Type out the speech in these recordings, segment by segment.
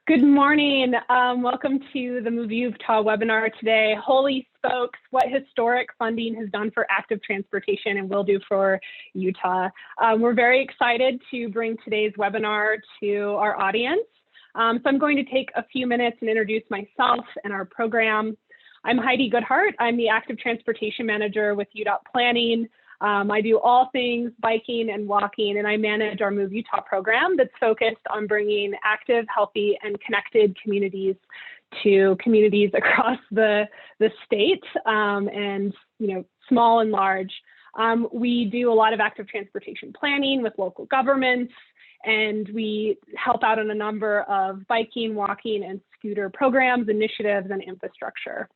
Good morning. Welcome to the Move Utah webinar today. Holy smokes, what historic funding has done for active transportation and will do for Utah. We're very excited to bring today's webinar to our audience. So I'm going to take a few minutes and introduce myself and our program. I'm Heidi Goodhart. I'm the Active Transportation Manager with Udot Planning. I do all things biking and walking, and I manage our Move Utah program that's focused on bringing active, healthy, and connected communities to communities across the state, and small and large. We do a lot of active transportation planning with local governments, and we help out on a number of biking, walking, and scooter programs, initiatives, and infrastructure.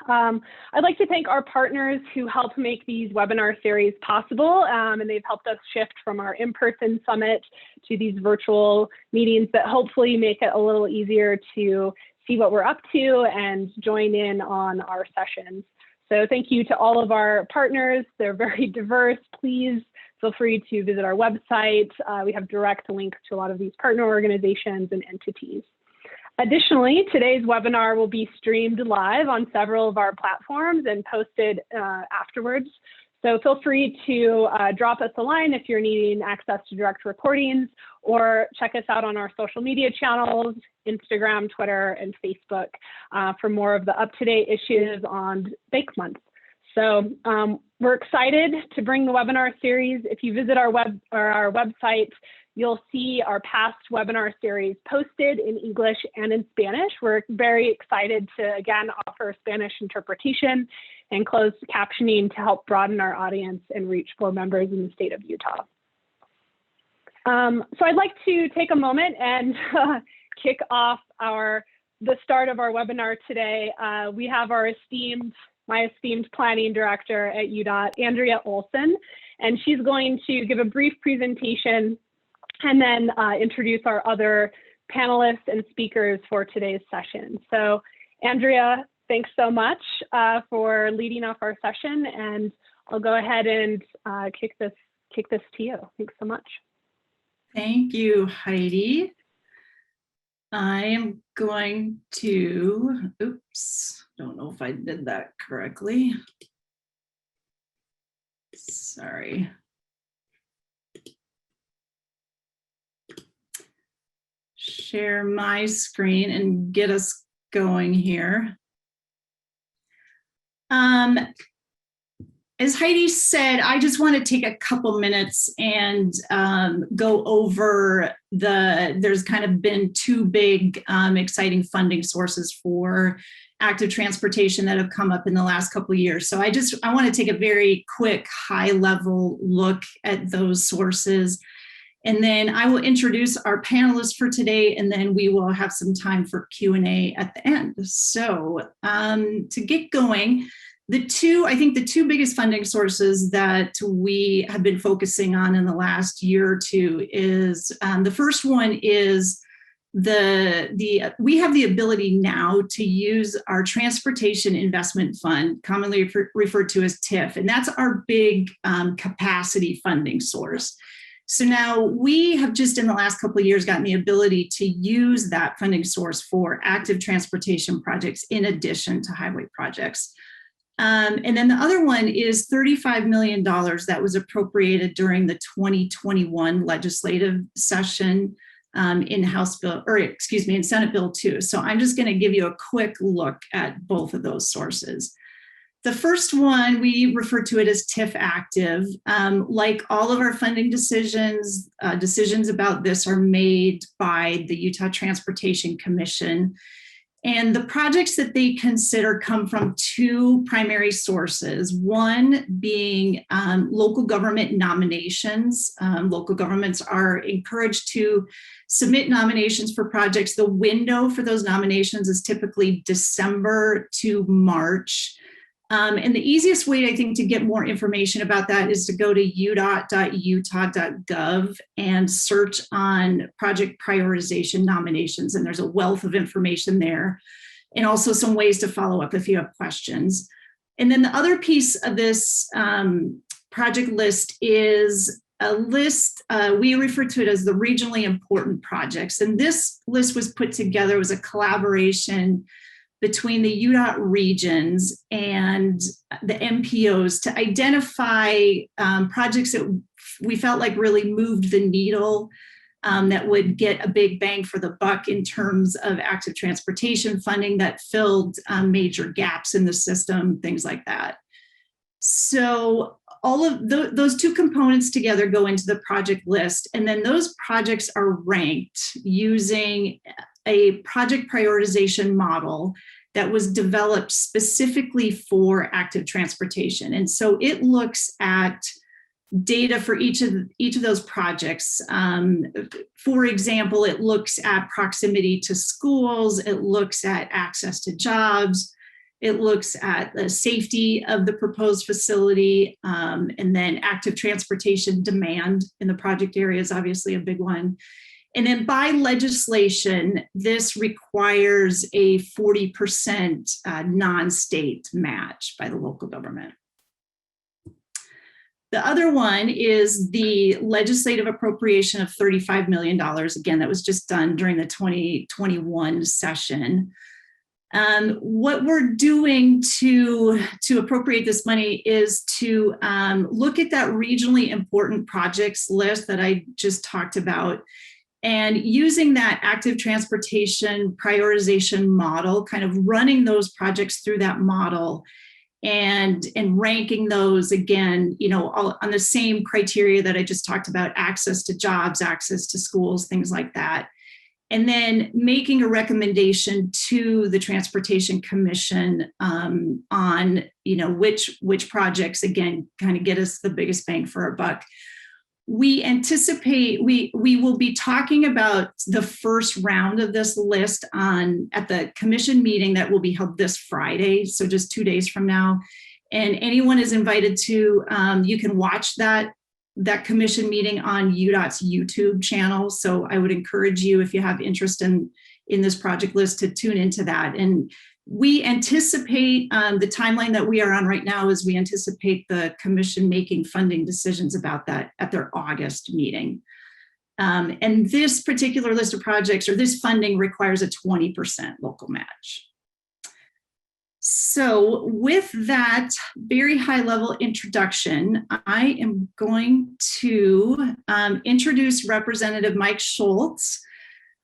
I'd like to thank our partners who help make these webinar series possible, and they've helped us shift from our in-person summit to these virtual meetings that hopefully make it a little easier to see what we're up to and join in on our sessions. So thank you to all of our partners. They're very diverse. Please feel free to visit our website. We have direct links to a lot of these partner organizations and entities. Additionally, today's webinar will be streamed live on several of our platforms and posted afterwards. So feel free to drop us a line if you're needing access to direct recordings, or check us out on our social media channels, Instagram, Twitter, and Facebook for more of the up-to-date issues on Bake Month. So we're excited to bring the webinar series. If you visit our website, you'll see our past webinar series posted in English and in Spanish. We're very excited to, again, offer Spanish interpretation and closed captioning to help broaden our audience and reach more members in the state of Utah. So I'd like to take a moment and kick off the start of our webinar today. We have my esteemed planning director at Udot, Andrea Olson, and she's going to give a brief presentation and then introduce our other panelists and speakers for today's session. So Andrea, thanks so much for leading off our session, and I'll go ahead and kick this to you. Thanks so much. Thank you, Heidi. I am going to, don't know if I did that correctly. Sorry. Share my screen and get us going here. As Heidi said, I just want to take a couple minutes and go over there's kind of been two big exciting funding sources for active transportation that have come up in the last couple of years. So I want to take a very quick high level look at those sources. And then I will introduce our panelists for today, and then we will have some time for Q&A at the end. So to get going, I think the two biggest funding sources that we have been focusing on in the last year or two is, the first one is we have the ability now to use our Transportation Investment Fund, commonly referred to as TIF, and that's our big capacity funding source. So now we have just in the last couple of years gotten the ability to use that funding source for active transportation projects in addition to highway projects. And then the other one is $35 million that was appropriated during the 2021 legislative session in Senate Bill 2. So I'm just going to give you a quick look at both of those sources. The first one, we refer to it as TIF Active. Like all of our funding decisions about this are made by the Utah Transportation Commission. And the projects that they consider come from two primary sources, one being local government nominations. Local governments are encouraged to submit nominations for projects. The window for those nominations is typically December to March. And the easiest way, I think, to get more information about that is to go to udot.utah.gov and search on project prioritization nominations. And there's a wealth of information there, and also some ways to follow up if you have questions. And then the other piece of this project list is a list, we refer to it as the regionally important projects. And this list was put together as a collaboration between the Udot regions and the MPOs to identify projects that we felt like really moved the needle, that would get a big bang for the buck in terms of active transportation funding, that filled major gaps in the system, things like that. So all of those two components together go into the project list, and then those projects are ranked using a project prioritization model that was developed specifically for active transportation. And so it looks at data for each of those projects. For example, it looks at proximity to schools, it looks at access to jobs, it looks at the safety of the proposed facility, and then active transportation demand in the project area is obviously a big one. And then by legislation, this requires a 40% non-state match by the local government. The other one is the legislative appropriation of $35 million. Again, that was just done during the 2021 session. What we're doing to appropriate this money is to look at that regionally important projects list that I just talked about, and using that active transportation prioritization model, kind of running those projects through that model and ranking those again, all on the same criteria that I just talked about: access to jobs, access to schools, things like that. And then making a recommendation to the Transportation Commission on, which projects, again, kind of get us the biggest bang for our buck. We anticipate we will be talking about the first round of this list at the commission meeting that will be held this Friday, so just 2 days from now. And anyone is invited to, you can watch that commission meeting on Udot's YouTube channel. So I would encourage you, if you have interest in this project list, to tune into that. And we anticipate, the timeline that we are on right now is we anticipate the commission making funding decisions about that at their August meeting. And this particular list of projects, or this funding, requires a 20% local match. So with that very high level introduction, I am going to introduce Representative Mike Schultz,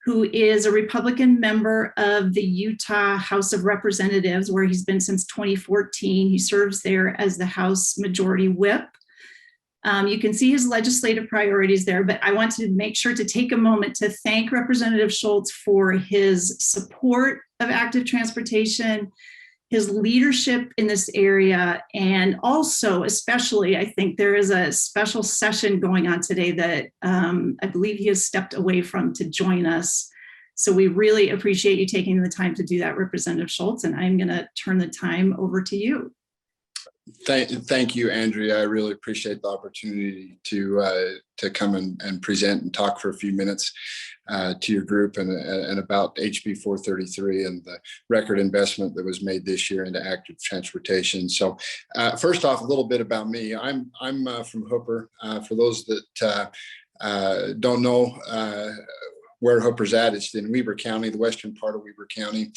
who is a Republican member of the Utah House of Representatives, where he's been since 2014. He serves there as the House Majority Whip. You can see his legislative priorities there, but I want to make sure to take a moment to thank Representative Schultz for his support of active transportation, his leadership in this area, and also, especially, I think there is a special session going on today that I believe he has stepped away from to join us. So we really appreciate you taking the time to do that, Representative Schultz, and I'm going to turn the time over to you. Thank you, Andrea. I really appreciate the opportunity to come and present and talk for a few minutes to your group and about HB 433 and the record investment that was made this year into active transportation. So first off, a little bit about me. I'm from Hooper. For those that don't know where Hooper's at, it's in Weber County, the western part of Weber County.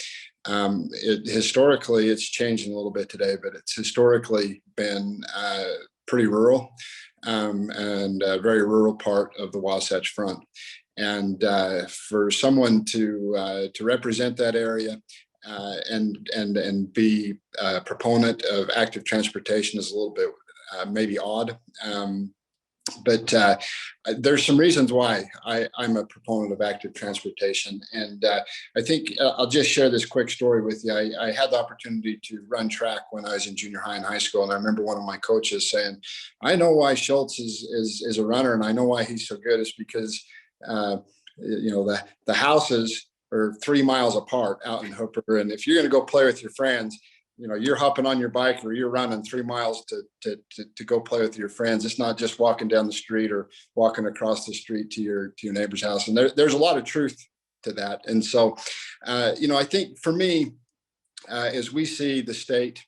Historically, it's changing a little bit today, but it's historically been pretty rural and a very rural part of the Wasatch Front. And for someone to represent that area and be a proponent of active transportation is a little bit maybe odd. But there's some reasons why I'm a proponent of active transportation. And I think I'll just share this quick story with you. I had the opportunity to run track when I was in junior high and high school. And I remember one of my coaches saying, I know why Schultz is a runner, and I know why he's so good. It's because, the houses are 3 miles apart out in Hooper. And if you're going to go play with your friends, you're hopping on your bike or you're running 3 miles to go play with your friends. It's not just walking down the street or walking across the street to your neighbor's house. And there's a lot of truth to that. And so, I think for me, as we see the state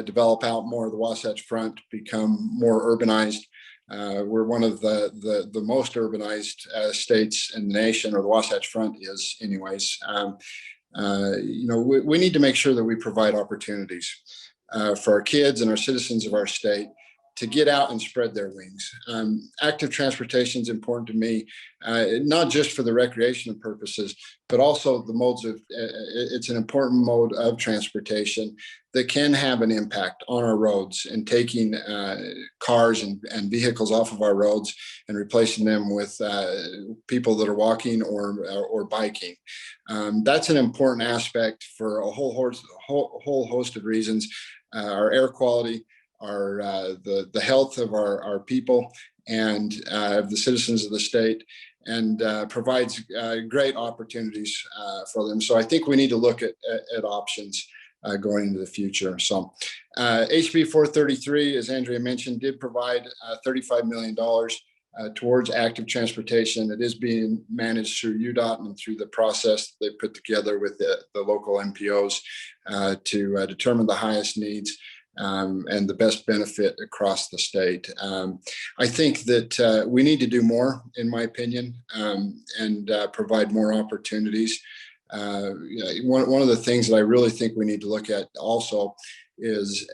develop out more, the Wasatch Front become more urbanized, We're one of the most urbanized states in the nation, or the Wasatch Front is anyways. We need to make sure that we provide opportunities for our kids and our citizens of our state to get out and spread their wings. Active transportation is important to me, not just for the recreational purposes, but also the modes of, it's an important mode of transportation that can have an impact on our roads and taking cars and vehicles off of our roads and replacing them with people that are walking or biking. That's an important aspect for a whole host of reasons. Our air quality, the health of our people and the citizens of the state, and provides great opportunities for them. So I think we need to look at options going into the future. So HB 433, as Andrea mentioned, did provide $35 million towards active transportation. It is being managed through Udot and through the process they put together with the local MPOs to determine the highest needs and the best benefit across the state. I think that we need to do more, in my opinion, and provide more opportunities. One of the things that I really think we need to look at also is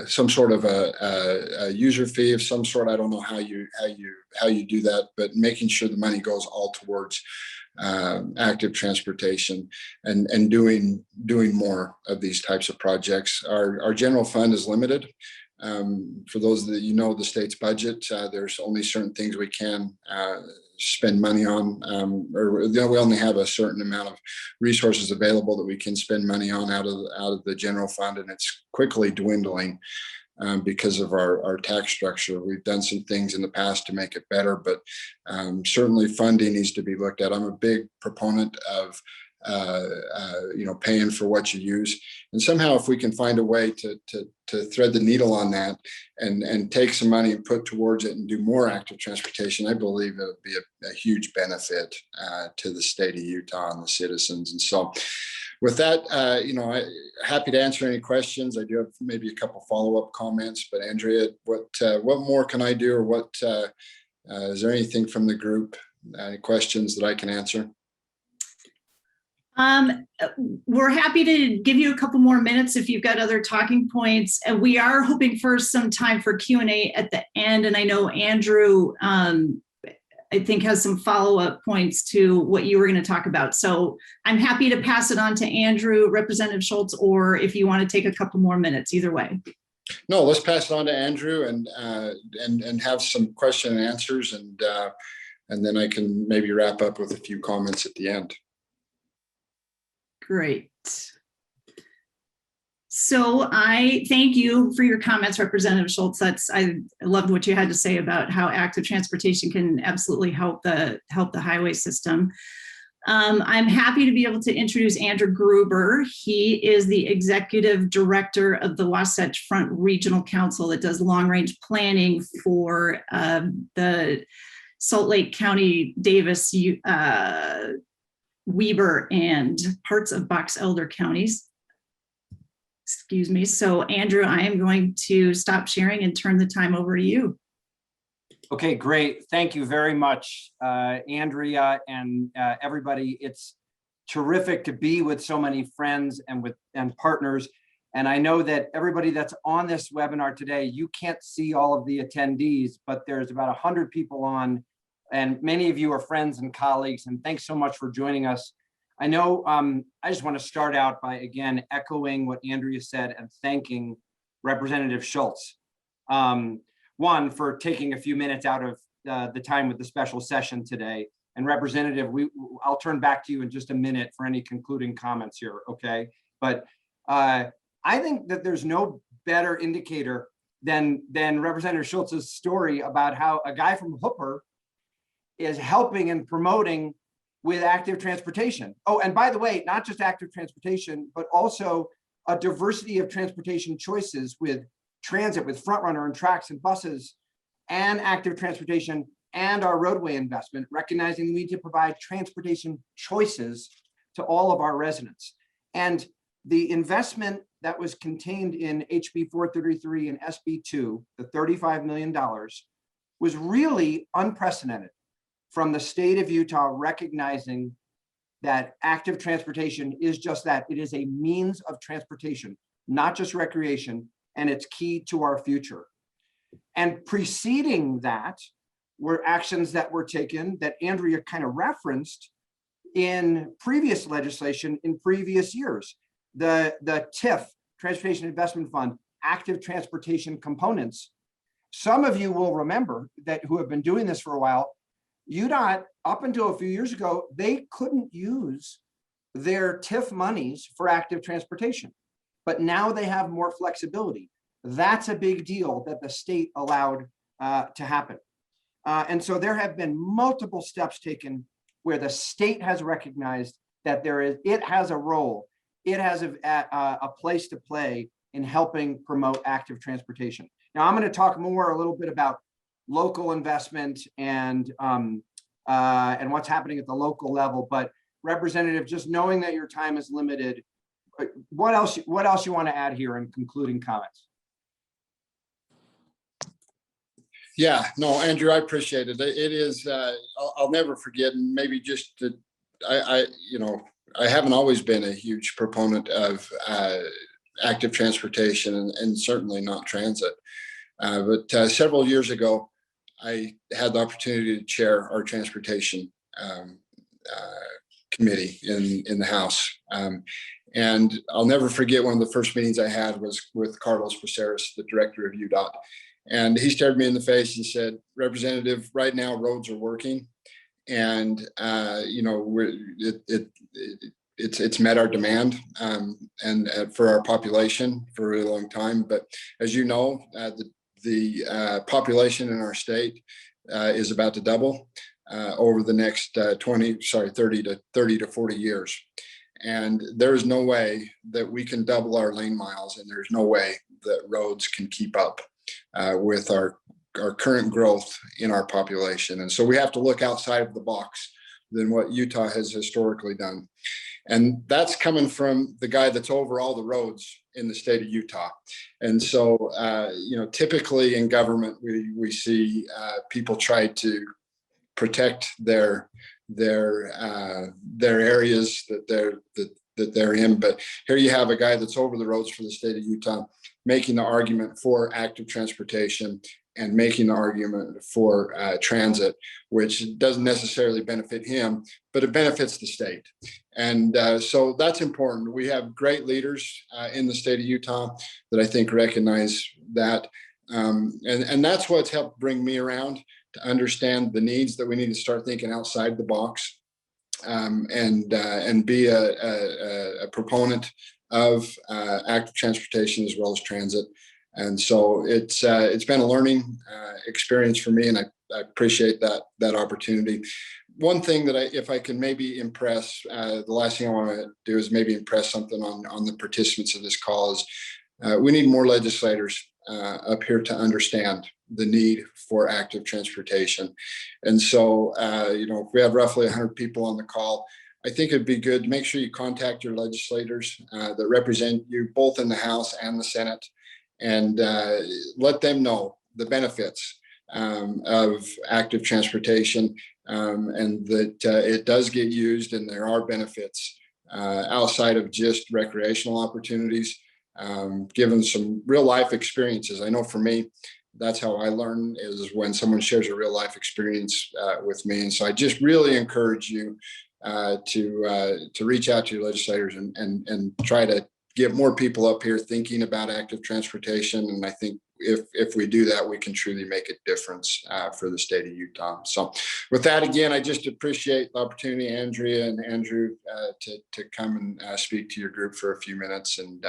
some sort of a user fee of some sort. I don't know how you do that, but making sure the money goes all towards active transportation and doing more of these types of projects. Our general fund is limited. For those that the state's budget, there's only certain things we can spend money on, or we only have a certain amount of resources available that we can spend money on out of the general fund, and it's quickly dwindling because of our tax structure. We've done some things in the past to make it better, but certainly funding needs to be looked at. I'm a big proponent of paying for what you use, and somehow if we can find a way to thread the needle on that and take some money and put towards it and do more active transportation, I believe it would be a huge benefit to the state of Utah and the citizens. And so with that, I'm happy to answer any questions. I do have maybe a couple follow-up comments, but Andrea, what more can I do, or what is there anything from the group, any questions that I can answer? We're happy to give you a couple more minutes if you've got other talking points. And we are hoping for some time for Q&A at the end. And I know Andrew, I think, has some follow-up points to what you were going to talk about. So I'm happy to pass it on to Andrew, Representative Schultz, or if you want to take a couple more minutes, either way. No, let's pass it on to Andrew and have some question and answers, and then I can maybe wrap up with a few comments at the end. Great. So I thank you for your comments, Representative Schultz. I loved what you had to say about how active transportation can absolutely help the highway system. I'm happy to be able to introduce Andrew Gruber. He is the executive director of the Wasatch Front Regional Council that does long-range planning for the Salt Lake County, Davis, Weber, and parts of Box Elder counties. Excuse me. So Andrew, I am going to stop sharing and turn the time over to you. Okay, great. Thank you very much, Andrea and everybody. It's terrific to be with so many friends and partners. And I know that everybody that's on this webinar today, you can't see all of the attendees, but there's about 100 people on, and many of you are friends and colleagues, and thanks so much for joining us. I know I just want to start out by, again, echoing what Andrea said and thanking Representative Schultz. One, for taking a few minutes out of the time with the special session today. And Representative, I'll turn back to you in just a minute for any concluding comments here, okay? But I think that there's no better indicator than Representative Schultz's story about how a guy from Hooper is helping and promoting with active transportation. Oh, and by the way, not just active transportation, but also a diversity of transportation choices with transit, with Frontrunner and tracks and buses, and active transportation, and our roadway investment, recognizing the need to provide transportation choices to all of our residents. And the investment that was contained in HB 433 and SB 2, the $35 million, was really unprecedented from the state of Utah recognizing that active transportation is just that. It is a means of transportation, not just recreation, and it's key to our future. And preceding that were actions that were taken that Andrea kind of referenced in previous legislation in previous years. The TIF, Transportation Investment Fund, active transportation components. Some of you will remember that who have been doing this for a while, Udot, up until a few years ago, they couldn't use their TIF monies for active transportation, but now they have more flexibility. That's a big deal that the state allowed to happen. And so there have been multiple steps taken where the state has recognized that it has a role, it has a place to play in helping promote active transportation. Now I'm going to talk more a little bit about local investment and what's happening at the local level. But Representative, just knowing that your time is limited, what else you want to add here in concluding comments? Yeah, no, Andrew, I appreciate it. It is, I'll never forget, and maybe just to, I haven't always been a huge proponent of active transportation and certainly not transit. But several years ago, I had the opportunity to chair our transportation committee in the House. And I'll never forget one of the first meetings I had was with Carlos Braceras, the director of Udot. And he stared me in the face and said, Representative, right now roads are working. And, it's met our demand and for our population for a really long time. But as you know, the population in our state is about to double over the next 30 to 40 years. And there is no way that we can double our lane miles, and there's no way that roads can keep up with our current growth in our population. And so we have to look outside of the box than what Utah has historically done. And that's coming from the guy that's over all the roads in the state of Utah. And so, typically in government, we see people try to protect their areas that they're in. But here you have a guy that's over the roads for the state of Utah, making the argument for active transportation and making the argument for transit, which doesn't necessarily benefit him, but it benefits the state. And so that's important. We have great leaders in the state of Utah that I think recognize that. And that's what's helped bring me around to understand the needs that we need to start thinking outside the box and be a proponent of active transportation as well as transit. And so it's been a learning experience for me, and I appreciate that opportunity. One thing that if I can maybe impress, the last thing I want to do is maybe impress something on the participants of this call is we need more legislators up here to understand the need for active transportation. And so, if we have roughly 100 people on the call, I think it'd be good to make sure you contact your legislators that represent you both in the House and the Senate, and let them know the benefits of active transportation and that it does get used and there are benefits outside of just recreational opportunities, given some real life experiences. I know for me, that's how I learn, is when someone shares a real life experience with me. And so I just really encourage you to reach out to your legislators and try to get more people up here thinking about active transportation. And I think if we do that, we can truly make a difference for the state of Utah. So with that, again, I just appreciate the opportunity, Andrea and Andrew, to come and speak to your group for a few minutes, and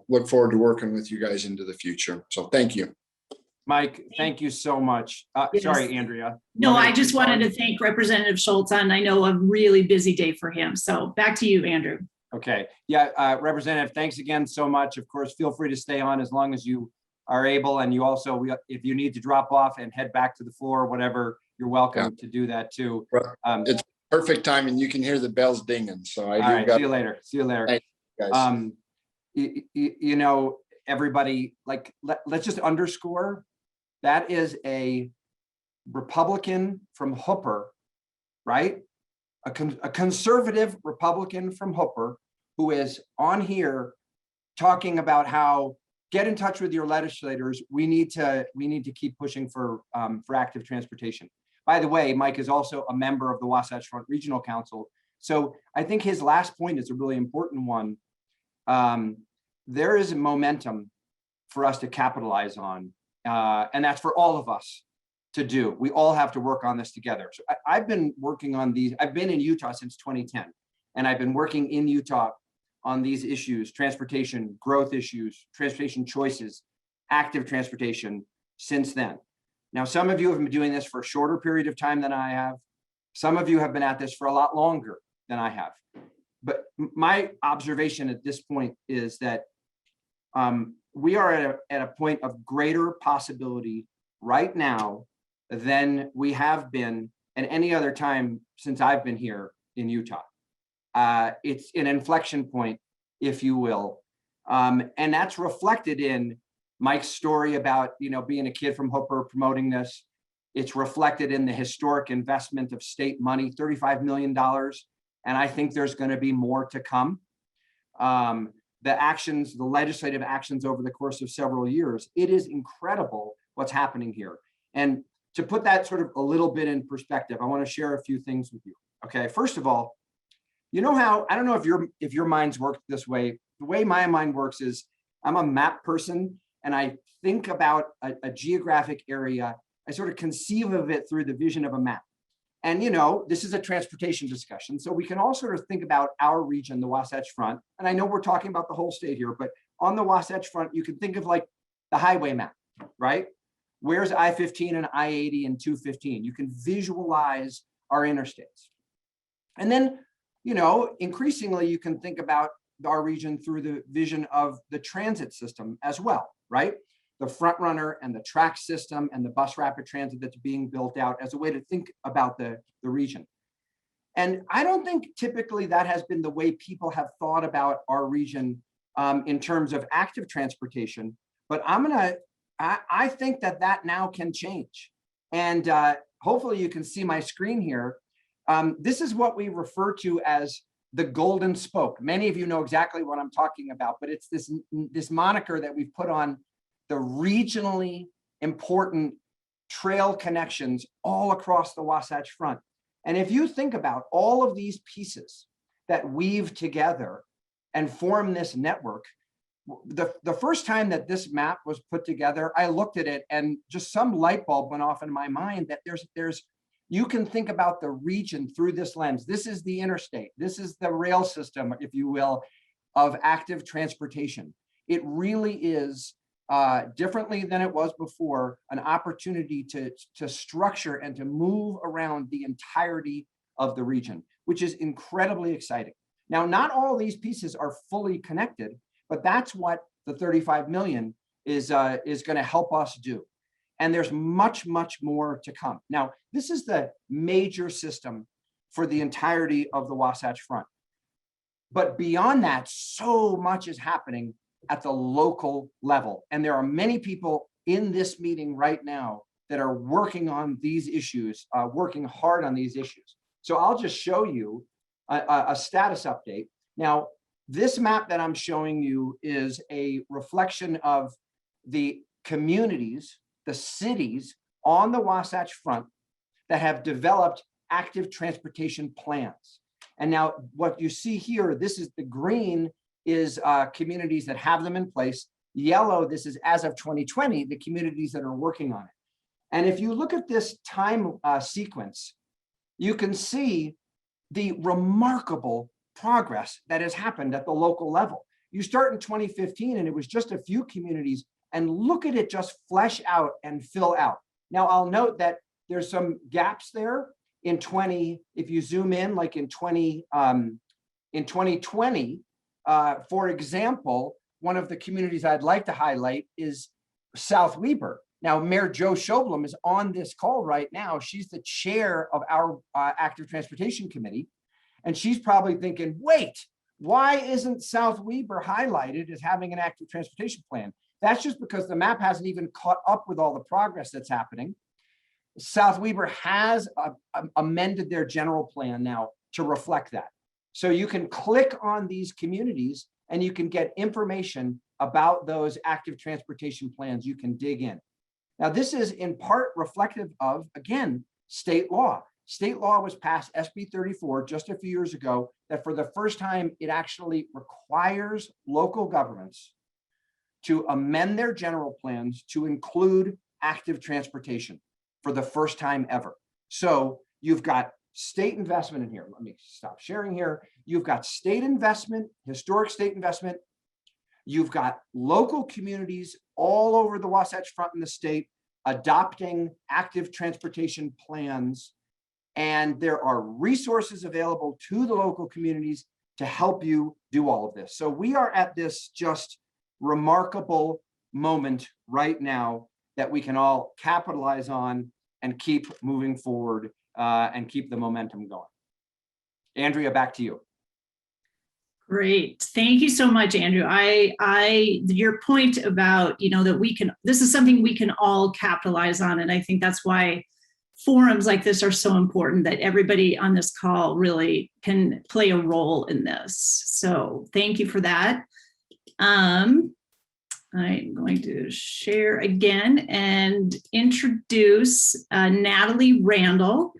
look forward to working with you guys into the future. So thank you. Mike, thank you so much. Yes. Sorry, Andrea. No, I just wanted to thank Representative Schultz on, I know, a really busy day for him. So back to you, Andrew. Okay. Yeah, Representative, thanks again so much. Of course, feel free to stay on as long as you are able. And you also, if you need to drop off and head back to the floor, whatever, you're welcome to do that too. It's perfect time, and you can hear the bells dinging. So all right, see you later. See you later. guys. You know, everybody, like, let's just underscore that is a Republican from Hooper, right? A conservative Republican from Hooper who is on here talking about how get in touch with your legislators. We need to keep pushing for active transportation. By the way, Mike is also a member of the Wasatch Front Regional Council. So I think his last point is a really important one. There is momentum for us to capitalize on, and that's for all of us to do. We all have to work on this together. So I've been working on these. I've been in Utah since 2010, and I've been working in Utah on these issues, transportation, growth issues, transportation choices, active transportation since then. Now, some of you have been doing this for a shorter period of time than I have. Some of you have been at this for a lot longer than I have. But my observation at this point is that we are at a point of greater possibility right now than we have been at any other time since I've been here in Utah. It's an inflection point, if you will. And that's reflected in Mike's story about, you know, being a kid from Hooper promoting this. It's reflected in the historic investment of state money, $35 million. And I think there's going to be more to come. The actions, the legislative actions over the course of several years, it is incredible what's happening here. And to put that sort of a little bit in perspective, I want to share a few things with you. Okay, first of all, you know how, I don't know if your minds work this way. The way my mind works is I'm a map person, and I think about a geographic area. I sort of conceive of it through the vision of a map. And, you know, this is a transportation discussion. So we can all sort of think about our region, the Wasatch Front. And I know we're talking about the whole state here, but on the Wasatch Front, you can think of like the highway map, right? Where's I-15 and I-80 and 215? You can visualize our interstates. And then, you know, increasingly, you can think about our region through the vision of the transit system as well, right? The front runner and the track system and the bus rapid transit that's being built out as a way to think about the region. And I don't think typically that has been the way people have thought about our region in terms of active transportation, but I think that now can change. And hopefully you can see my screen here. This is what we refer to as the golden spoke. Many of you know exactly what I'm talking about, but it's this moniker that we've put on the regionally important trail connections all across the Wasatch Front. And if you think about all of these pieces that weave together and form this network, the first time that this map was put together, I looked at it and just some light bulb went off in my mind that you can think about the region through this lens. This is the interstate. This is the rail system, if you will, of active transportation. It really is differently than it was before, an opportunity to structure and to move around the entirety of the region, which is incredibly exciting. Now, not all these pieces are fully connected, but that's what the 35 million is going to help us do. And there's much, much more to come. Now, this is the major system for the entirety of the Wasatch Front. But beyond that, so much is happening at the local level. And there are many people in this meeting right now that are working on these issues, working hard on these issues. So I'll just show you a status update. Now, this map that I'm showing you is a reflection of the communities, the cities on the Wasatch Front that have developed active transportation plans. And now what you see here, this is the green is communities that have them in place. Yellow, this is as of 2020, the communities that are working on it. And if you look at this time sequence, you can see the remarkable progress that has happened at the local level. You start in 2015 and it was just a few communities, and look at it just flesh out and fill out. Now I'll note that there's some gaps there in if you zoom in, like in 2020, for example, one of the communities I'd like to highlight is South Weber. Now, Mayor Joe Schoblum is on this call right now. She's the chair of our Active Transportation Committee. And she's probably thinking, wait, Why isn't South Weber highlighted as having an active transportation plan? That's just because the map hasn't even caught up with all the progress that's happening. South Weber has amended their general plan now to reflect that. So you can click on these communities and you can get information about those active transportation plans. You can dig in. Now, this is in part reflective of, again, state law. State law was passed, SB 34, just a few years ago, that for the first time, it actually requires local governments to amend their general plans to include active transportation for the first time ever. So you've got state investment in here. Let me stop sharing here. You've got state investment, historic state investment. You've got local communities all over the Wasatch Front in the state adopting active transportation plans. And there are resources available to the local communities to help you do all of this. So we are at this just remarkable moment right now that we can all capitalize on and keep moving forward and keep the momentum going. Andrea, back to you. Great. Thank you so much, Andrew. Your point about, that this is something we can all capitalize on. And I think that's why forums like this are so important, that everybody on this call really can play a role in this. So thank you for that. I'm going to share again and introduce Natalie Randall.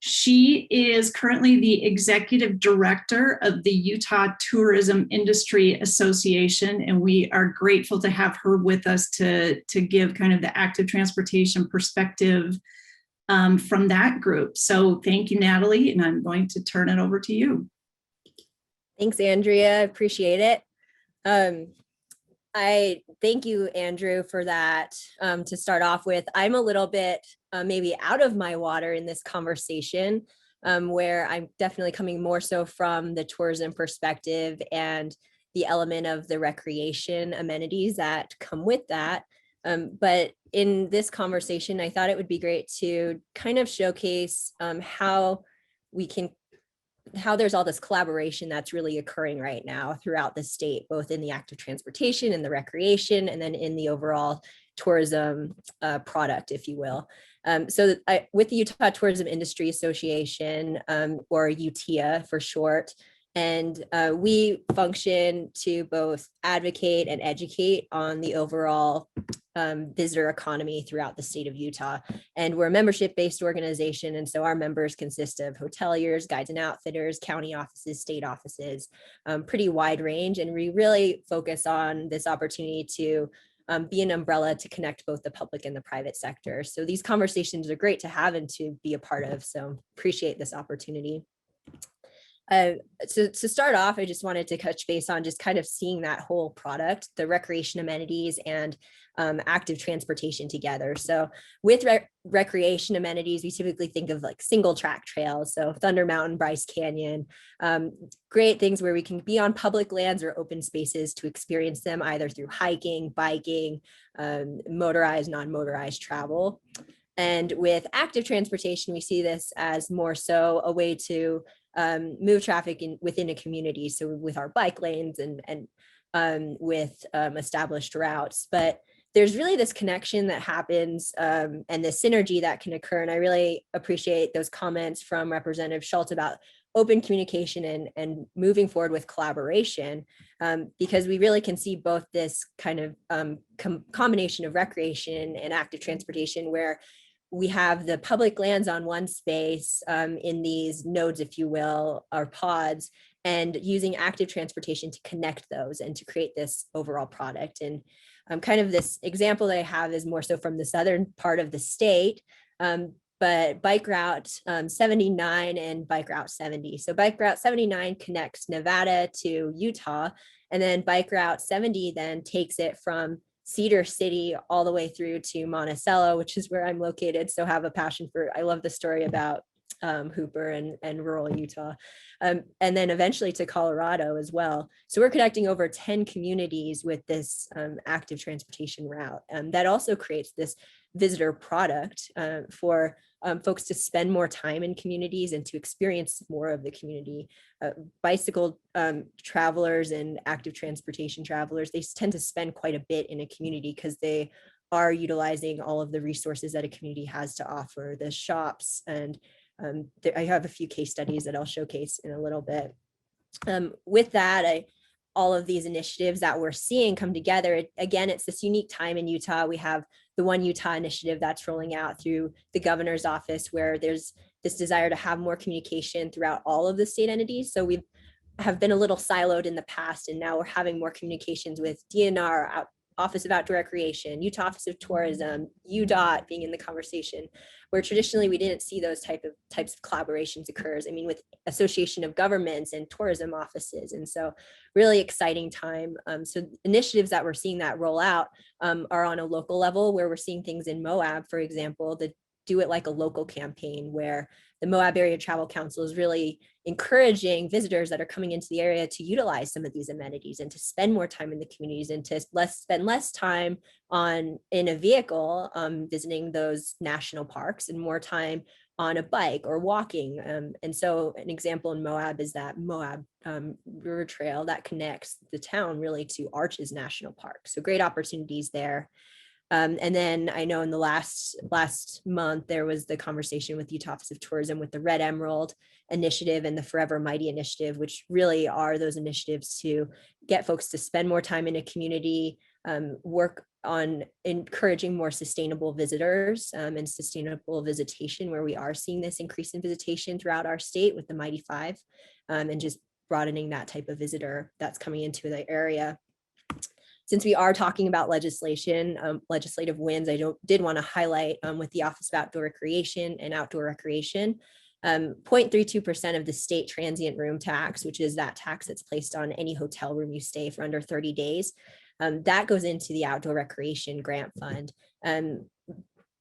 She is currently the executive director of the Utah Tourism Industry Association, and we are grateful to have her with us to give kind of the active transportation perspective from that group. So thank you, Natalie, and I'm going to turn it over to you. Thanks, Andrea. I appreciate it. I thank you, Andrew, for that. To start off with, I'm a little bit maybe out of my water in this conversation, where I'm definitely coming more so from the tourism perspective and the element of the recreation amenities that come with that. But in this conversation, I thought it would be great to kind of showcase how there's all this collaboration that's really occurring right now throughout the state, both in the active transportation and the recreation, and then in the overall tourism product, if you will. With the Utah Tourism Industry Association, or UTIA for short, and we function to both advocate and educate on the overall visitor economy throughout the state of Utah. And we're a membership-based organization. And so our members consist of hoteliers, guides and outfitters, county offices, state offices, pretty wide range. And we really focus on this opportunity to be an umbrella to connect both the public and the private sector. So these conversations are great to have and to be a part of. So appreciate this opportunity. To start off, I just wanted to touch base on just kind of seeing that whole product, the recreation amenities and active transportation together. So with recreation amenities, we typically think of like single track trails. So Thunder Mountain, Bryce Canyon, great things where we can be on public lands or open spaces to experience them either through hiking, biking, motorized, non-motorized travel. And with active transportation, we see this as more so a way to move traffic within a community. So with our bike lanes and with established routes, but there's really this connection that happens and the synergy that can occur. And I really appreciate those comments from Representative Schultz about open communication and moving forward with collaboration, because we really can see both this kind of combination of recreation and active transportation, where we have the public lands on one space in these nodes, if you will, or pods, and using active transportation to connect those and to create this overall product. And kind of this example that I have is more so from the southern part of the state, but Bike Route 79 and Bike Route 70. So Bike Route 79 connects Nevada to Utah, and then Bike Route 70 then takes it from Cedar City all the way through to Monticello, which is where I'm located. So have a passion for, I love the story about Hooper and rural Utah, and then eventually to Colorado as well. So we're connecting over 10 communities with this active transportation route. That also creates this visitor product for folks to spend more time in communities and to experience more of the community. Bicycle travelers and active transportation travelers, they tend to spend quite a bit in a community because they are utilizing all of the resources that a community has to offer, the shops. And I have a few case studies that I'll showcase in a little bit. With that, all of these initiatives that we're seeing come together. Again, it's this unique time in Utah. We have the One Utah initiative that's rolling out through the governor's office, where there's this desire to have more communication throughout all of the state entities. So we have been a little siloed in the past, and now we're having more communications with DNR, Office of Outdoor Recreation, Utah Office of Tourism, Udot being in the conversation, where traditionally we didn't see those types of collaborations occurs. I mean, with Association of Governments and tourism offices. And so really exciting time. So initiatives that we're seeing that roll out are on a local level, where we're seeing things in Moab, for example, the Do It Like a Local campaign, where the Moab Area Travel Council is really encouraging visitors that are coming into the area to utilize some of these amenities and to spend more time in the communities and to spend less time in a vehicle visiting those national parks and more time on a bike or walking. And so an example in Moab is that Moab River Trail that connects the town really to Arches National Park. So great opportunities there. And then I know in the last month, there was the conversation with Utah Office of Tourism with the Red Emerald Initiative and the Forever Mighty Initiative, which really are those initiatives to get folks to spend more time in a community, work on encouraging more sustainable visitors and sustainable visitation, where we are seeing this increase in visitation throughout our state with the Mighty Five, and just broadening that type of visitor that's coming into the area. Since we are talking about legislation, legislative wins, I did want to highlight with the Office of Outdoor Recreation and Outdoor Recreation, 0.32% of the state transient room tax, which is that tax that's placed on any hotel room you stay for under 30 days, that goes into the Outdoor Recreation Grant Fund.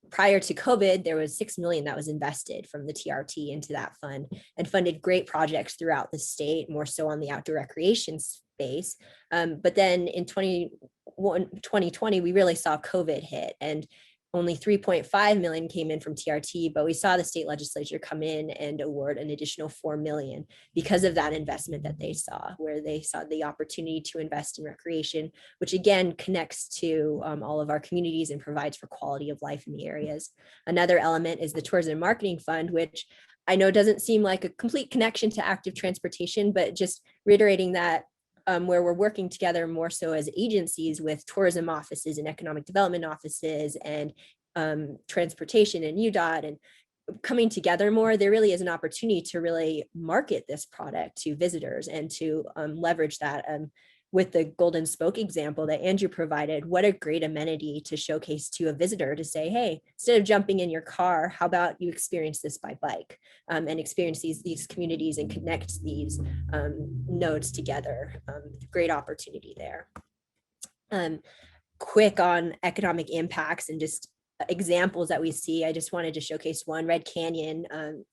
Prior to COVID, there was $6 million that was invested from the TRT into that fund and funded great projects throughout the state, more so on the outdoor recreation space. But then in 2020, we really saw COVID hit, and only 3.5 million came in from TRT, but we saw the state legislature come in and award an additional 4 million because of that investment that they saw, where they saw the opportunity to invest in recreation, which again connects to all of our communities and provides for quality of life in the areas. Another element is the Tourism and Marketing Fund, which I know doesn't seem like a complete connection to active transportation, but just reiterating that where we're working together more so as agencies with tourism offices and economic development offices and transportation and UDOT, and coming together more, there really is an opportunity to really market this product to visitors and to leverage that. With the Golden Spoke example that Andrew provided, what a great amenity to showcase to a visitor to say, hey, instead of jumping in your car, how about you experience this by bike and experience these communities and connect these nodes together. Great opportunity there. Quick on economic impacts and just examples that we see. I just wanted to showcase one, Red Canyon,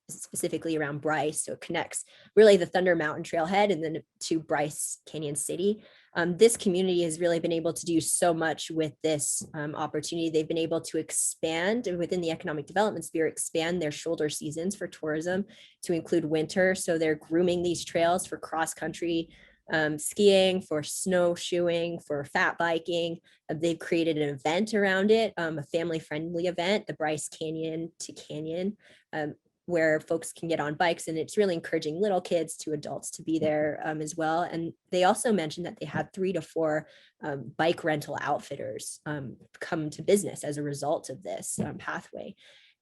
specifically around Bryce. So it connects really the Thunder Mountain Trailhead and then to Bryce Canyon City. This community has really been able to do so much with this opportunity. They've been able to expand within the economic development sphere, expand their shoulder seasons for tourism to include winter. So they're grooming these trails for cross-country skiing, for snowshoeing, for fat biking. They've created an event around it, a family-friendly event, the Bryce Canyon to Canyon, where folks can get on bikes, and it's really encouraging little kids to adults to be there as well. And they also mentioned that they had 3 to 4 bike rental outfitters come to business as a result of this pathway.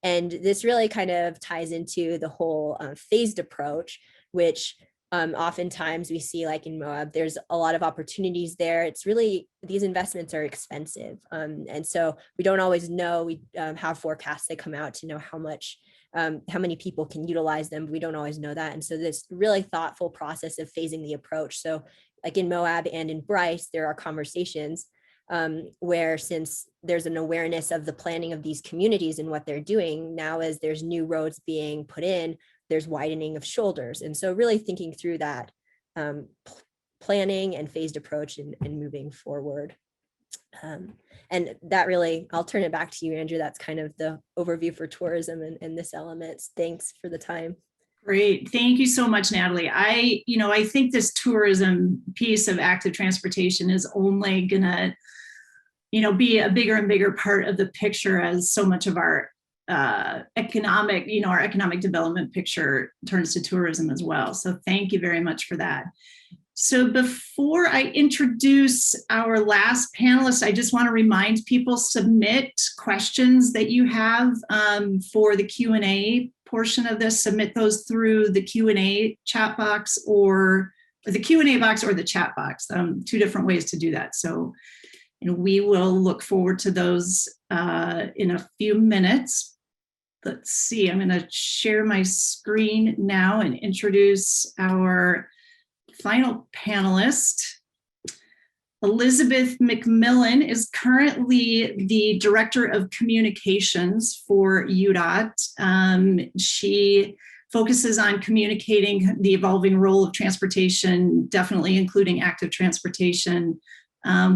And this really kind of ties into the whole phased approach, which oftentimes we see, like in Moab, there's a lot of opportunities there. It's really, these investments are expensive. And so we don't always know, we have forecasts that come out to know how many people can utilize them. We don't always know that. And so this really thoughtful process of phasing the approach. So like in Moab and in Bryce, there are conversations where, since there's an awareness of the planning of these communities and what they're doing now, as there's new roads being put in, there's widening of shoulders. And so really thinking through that planning and phased approach and moving forward. And that really, I'll turn it back to you, Andrew. That's kind of the overview for tourism and this element. Thanks for the time. Great. Thank you so much, Natalie. I think this tourism piece of active transportation is only gonna, be a bigger and bigger part of the picture as so much of our economic development picture turns to tourism as well. So thank you very much for that. So before I introduce our last panelist, I just want to remind people, submit questions that you have for the Q&A portion of this. Submit those through the Q&A chat box or the Q&A box or the chat box. Two different ways to do that. So we will look forward to those in a few minutes. Let's see, I'm going to share my screen now and introduce our final panelist. Elizabeth Mcmillan is currently the Director of Communications for Udot. She focuses on communicating the evolving role of transportation, definitely including active transportation,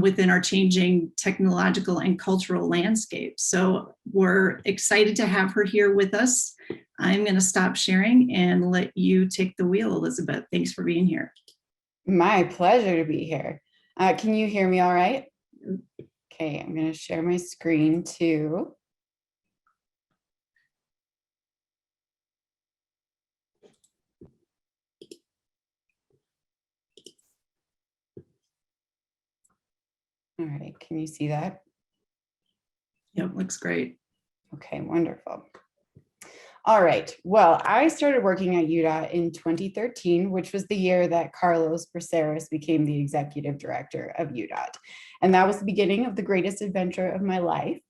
within our changing technological and cultural landscape. So we're excited to have her here with us. I'm going to stop sharing and let you take the wheel, Elizabeth. Thanks for being here. My pleasure to be here. Can you hear me all right? Okay, I'm going to share my screen too. All right, can you see that? Yep, looks great. Okay, wonderful. All right, well, I started working at Udot in 2013, which was the year that Carlos Braceras became the executive director of Udot. And that was the beginning of the greatest adventure of my life.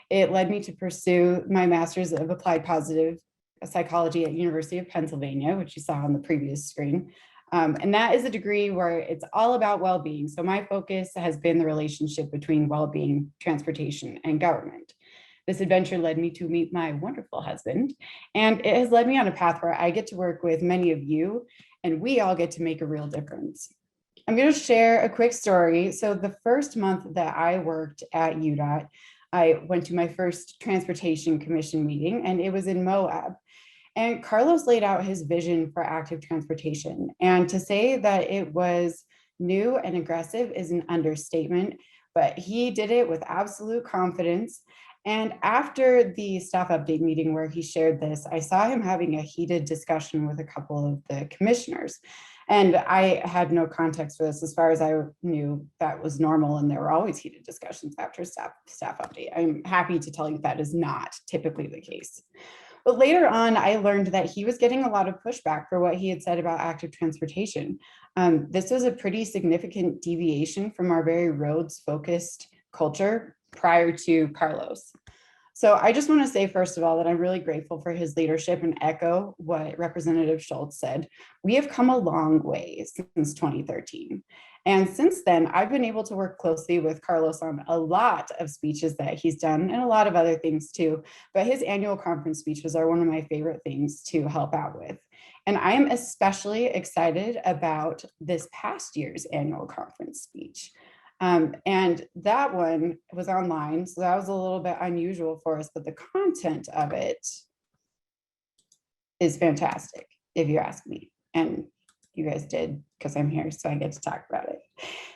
It led me to pursue my master's of applied positive psychology at University of Pennsylvania, which you saw on the previous screen. And that is a degree where it's all about well-being. So my focus has been the relationship between well-being, transportation, and government. This adventure led me to meet my wonderful husband, and it has led me on a path where I get to work with many of you, and we all get to make a real difference. I'm going to share a quick story. So the first month that I worked at Udot, I went to my first Transportation Commission meeting, and it was in Moab. And Carlos laid out his vision for active transportation. And to say that it was new and aggressive is an understatement, but he did it with absolute confidence. And after the staff update meeting where he shared this, I saw him having a heated discussion with a couple of the commissioners. And I had no context for this. As far as I knew, that was normal, and there were always heated discussions after staff update. I'm happy to tell you that is not typically the case. But later on, I learned that he was getting a lot of pushback for what he had said about active transportation. This was a pretty significant deviation from our very roads-focused culture prior to Carlos. So I just want to say, first of all, that I'm really grateful for his leadership and echo what Representative Schultz said. We have come a long way since 2013. And since then, I've been able to work closely with Carlos on a lot of speeches that he's done and a lot of other things too. But his annual conference speeches are one of my favorite things to help out with. And I am especially excited about this past year's annual conference speech. And that one was online, so that was a little bit unusual for us, but the content of it is fantastic, if you ask me. And you guys did, because I'm here, so I get to talk about it.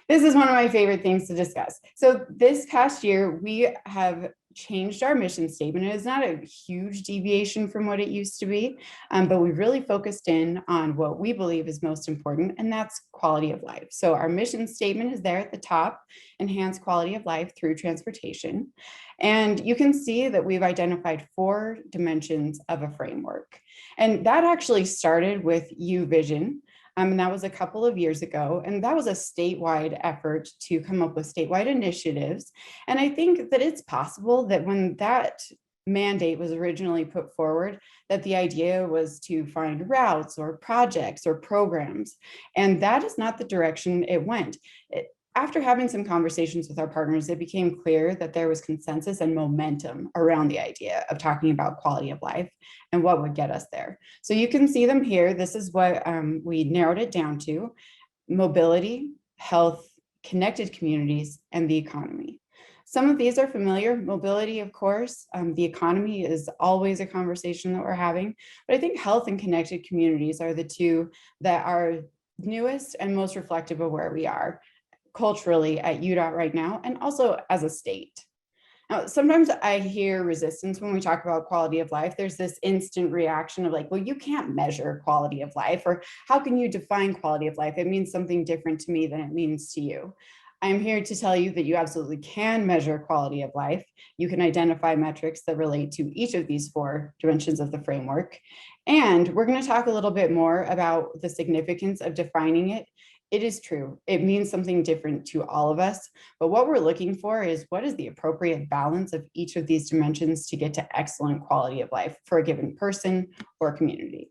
This is one of my favorite things to discuss. So this past year, we have changed our mission statement. It is not a huge deviation from what it used to be, but we really focused in on what we believe is most important, and that's quality of life. So our mission statement is there at the top: enhance quality of life through transportation. And you can see that we've identified 4 dimensions of a framework. And that actually started with UVision. And that was a couple of years ago. And that was a statewide effort to come up with statewide initiatives. And I think that it's possible that when that mandate was originally put forward, that the idea was to find routes or projects or programs. And that is not the direction it went. After having some conversations with our partners, it became clear that there was consensus and momentum around the idea of talking about quality of life and what would get us there. So you can see them here. This is what we narrowed it down to: mobility, health, connected communities, and the economy. Some of these are familiar. Mobility, of course. The economy is always a conversation that we're having, but I think health and connected communities are the two that are newest and most reflective of where we are culturally at UDOT right now, and also as a state. Now, sometimes I hear resistance when we talk about quality of life. There's this instant reaction of like, well, you can't measure quality of life, or how can you define quality of life? It means something different to me than it means to you. I'm here to tell you that you absolutely can measure quality of life. You can identify metrics that relate to each of these 4 dimensions of the framework. And we're going to talk a little bit more about the significance of defining it. It is true. It means something different to all of us. But what we're looking for is what is the appropriate balance of each of these dimensions to get to excellent quality of life for a given person or community.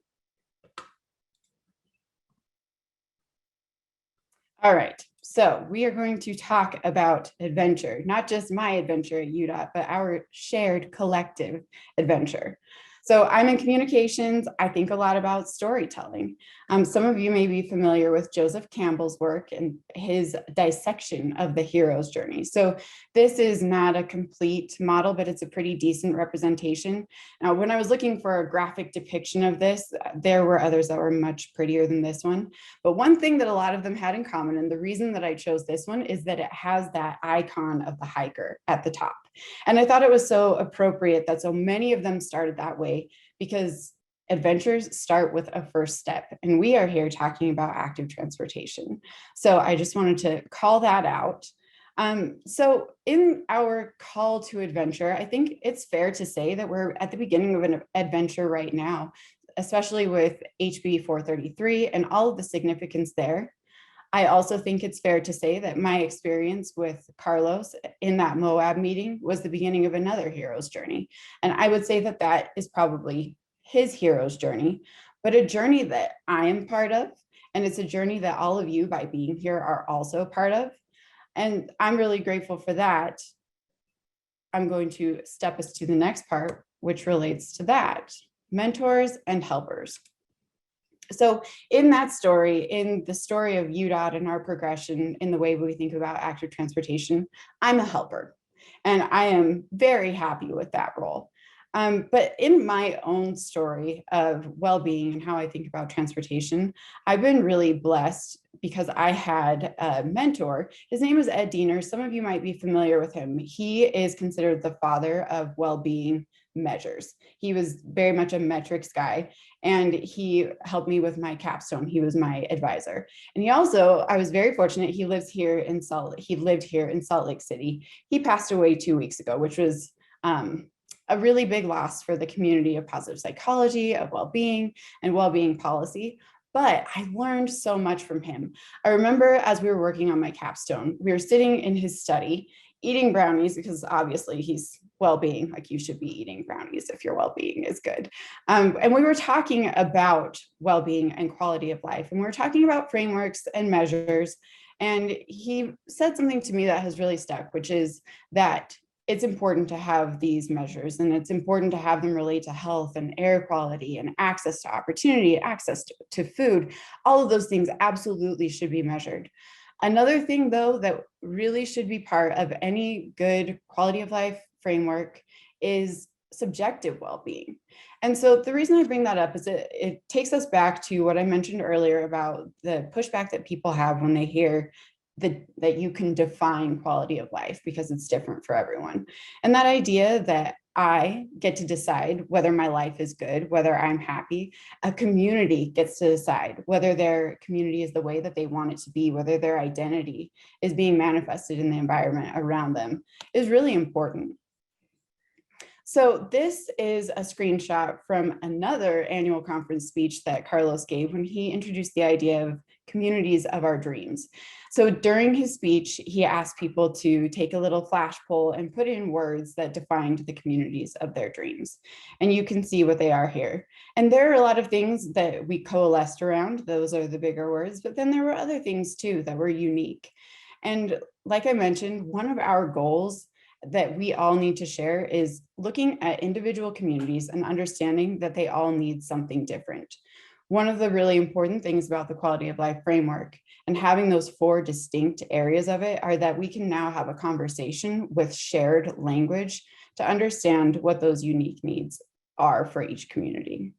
All right. So we are going to talk about adventure, not just my adventure at UDOT, but our shared collective adventure. So I'm in communications. I think a lot about storytelling. Some of you may be familiar with Joseph Campbell's work and his dissection of the hero's journey. So this is not a complete model, but it's a pretty decent representation. Now, when I was looking for a graphic depiction of this, there were others that were much prettier than this one. But one thing that a lot of them had in common, and the reason that I chose this one, is that it has that icon of the hiker at the top. And I thought it was so appropriate that so many of them started that way, because adventures start with a first step. And we are here talking about active transportation. So I just wanted to call that out. So in our call to adventure, I think it's fair to say that we're at the beginning of an adventure right now, especially with HB 433 and all of the significance there. I also think it's fair to say that my experience with Carlos in that Moab meeting was the beginning of another hero's journey. And I would say that that is probably his hero's journey, but a journey that I am part of. And it's a journey that all of you, by being here, are also part of. And I'm really grateful for that. I'm going to step us to the next part, which relates to that: mentors and helpers. So in that story, in the story of UDOT and our progression in the way we think about active transportation, I'm a helper, and I am very happy with that role. But in my own story of well-being and how I think about transportation, I've been really blessed because I had a mentor. His name is Ed Diener. Some of you might be familiar with him. He is considered the father of well-being measures. He was very much a metrics guy, and he helped me with my capstone. He was my advisor. And he also, I was very fortunate, he lived here in Salt Lake City. He passed away 2 weeks ago, which was a really big loss for the community of positive psychology, of well-being, and well-being policy. But I learned so much from him. I remember as we were working on my capstone, we were sitting in his study eating brownies, because obviously he's well-being, like you should be eating brownies if your well-being is good. And we were talking about well-being and quality of life, and we were talking about frameworks and measures. And he said something to me that has really stuck, which is that it's important to have these measures, and it's important to have them relate to health and air quality and access to opportunity, access to food. All of those things absolutely should be measured. Another thing, though, that really should be part of any good quality of life framework is subjective well-being. And so the reason I bring that up is it takes us back to what I mentioned earlier about the pushback that people have when they hear that you can define quality of life, because it's different for everyone. And that idea that I get to decide whether my life is good, whether I'm happy, a community gets to decide whether their community is the way that they want it to be, whether their identity is being manifested in the environment around them, is really important. So this is a screenshot from another annual conference speech that Carlos gave when he introduced the idea of communities of our dreams. So during his speech, he asked people to take a little flash poll and put in words that defined the communities of their dreams. And you can see what they are here. And there are a lot of things that we coalesced around. Those are the bigger words, but then there were other things too that were unique. And like I mentioned, one of our goals that we all need to share is looking at individual communities and understanding that they all need something different. One of the really important things about the quality of life framework and having those 4 distinct areas of it are that we can now have a conversation with shared language to understand what those unique needs are for each community.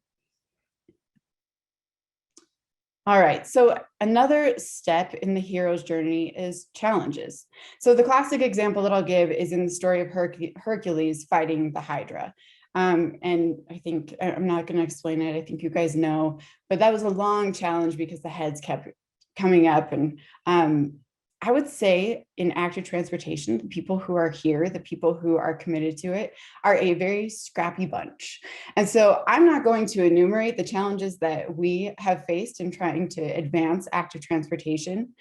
All right, so another step in the hero's journey is challenges. So the classic example that I'll give is in the story of Hercules fighting the Hydra. And I think I'm not going to explain it. I think you guys know, but that was a long challenge because the heads kept coming up. And I would say in active transportation, the people who are here, the people who are committed to it, are a very scrappy bunch. And so I'm not going to enumerate the challenges that we have faced in trying to advance active transportation,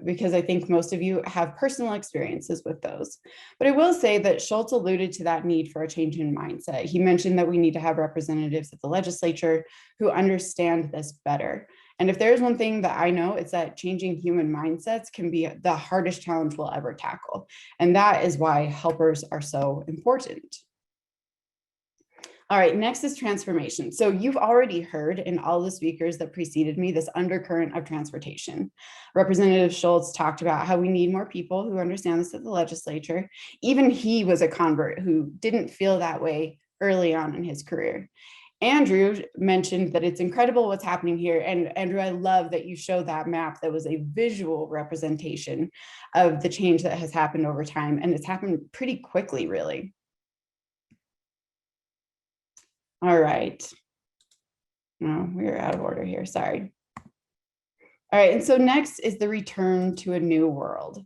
because I think most of you have personal experiences with those. But I will say that Schultz alluded to that need for a change in mindset. He mentioned that we need to have representatives at the legislature who understand this better. And if there's one thing that I know, it's that changing human mindsets can be the hardest challenge we'll ever tackle. And that is why helpers are so important. All right, next is transformation. So you've already heard in all the speakers that preceded me this undercurrent of transportation. Representative Schultz talked about how we need more people who understand this at the legislature. Even he was a convert who didn't feel that way early on in his career. Andrew mentioned that it's incredible what's happening here. And Andrew, I love that you showed that map that was a visual representation of the change that has happened over time. And it's happened pretty quickly, really. All right. No, we're out of order here, sorry. All right, and so next is the return to a new world.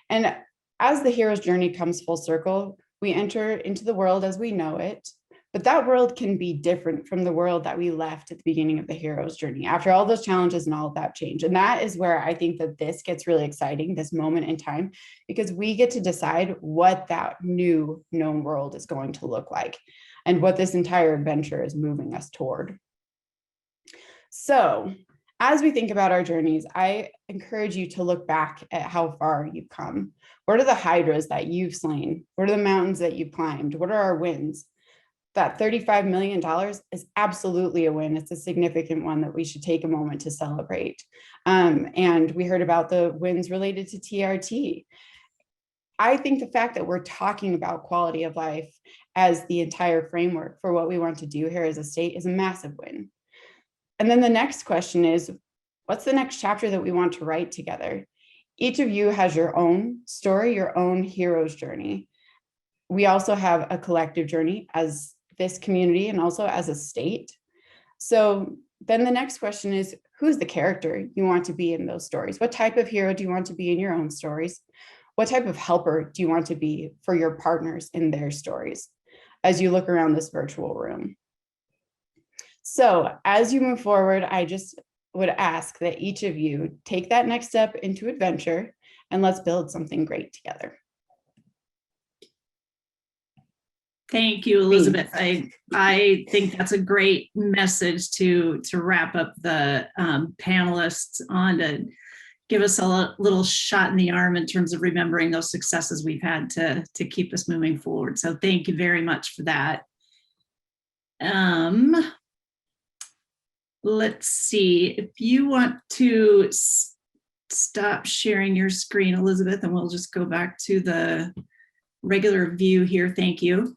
And as the hero's journey comes full circle, we enter into the world as we know it. But that world can be different from the world that we left at the beginning of the hero's journey, after all those challenges and all of that change. And that is where I think that this gets really exciting, this moment in time, because we get to decide what that new known world is going to look like and what this entire adventure is moving us toward. So as we think about our journeys, I encourage you to look back at how far you've come. What are the hydras that you've slain? What are the mountains that you've climbed? What are our wins? That $35 million is absolutely a win. It's a significant one that we should take a moment to celebrate. And we heard about the wins related to TRT. I think the fact that we're talking about quality of life as the entire framework for what we want to do here as a state is a massive win. And then the next question is, what's the next chapter that we want to write together? Each of you has your own story, your own hero's journey. We also have a collective journey as this community and also as a state. So then the next question is, who's the character you want to be in those stories? What type of hero do you want to be in your own stories? What type of helper do you want to be for your partners in their stories as you look around this virtual room? So as you move forward, I just would ask that each of you take that next step into adventure and let's build something great together. Thank you, Elizabeth. I think that's a great message to wrap up the panelists on, to give us a little shot in the arm in terms of remembering those successes we've had to keep us moving forward. So thank you very much for that. Let's see, if you want to stop sharing your screen, Elizabeth, and we'll just go back to the regular view here. Thank you.